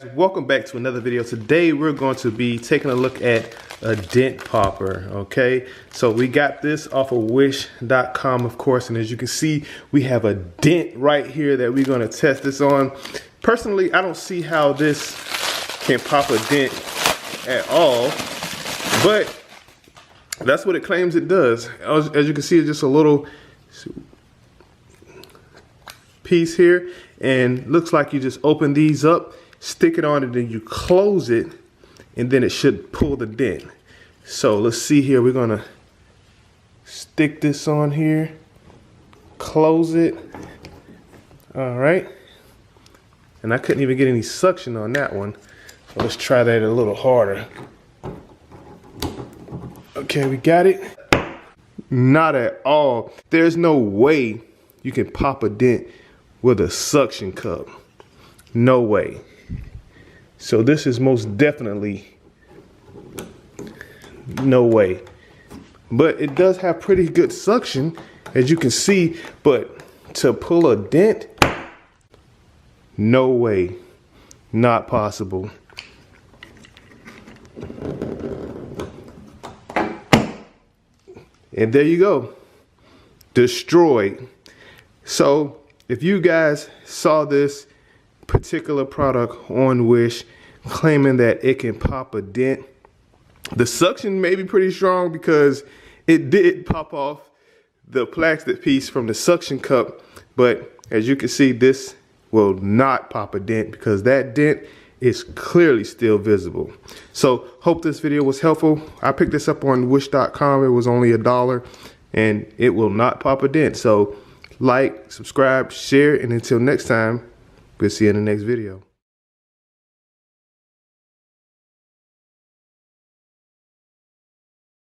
Welcome back to another video. Today we're going to be taking a look at a dent popper. Okay, so we got this off of wish.com, of course, and as you can see we have a dent right here that we're going to test this on. Personally, I don't see how this can pop a dent at all, but that's what it claims it does. As you can see, it's just a little piece here, and looks like you just open these up, stick it on, and then you close it, and then it should pull the dent. So let's see here. We're gonna stick this on here, close it. All right, and I couldn't even get any suction on that one, so let's try that a little harder. Okay, we got it. Not at all. There's no way you can pop a dent with a suction cup. No way. So this is most definitely no way. But it does have pretty good suction, as you can see, but to pull a dent, no way. Not possible. And there you go. Destroyed. So if you guys saw this particular product on Wish claiming that it can pop a dent, the suction may be pretty strong because it did pop off the plastic piece from the suction cup, but as you can see, this will not pop a dent because that dent is clearly still visible. So hope this video was helpful. I picked this up on wish.com. It was only $1 and it will not pop a dent. So like, subscribe, share, and until next time, we'll see you in the next video.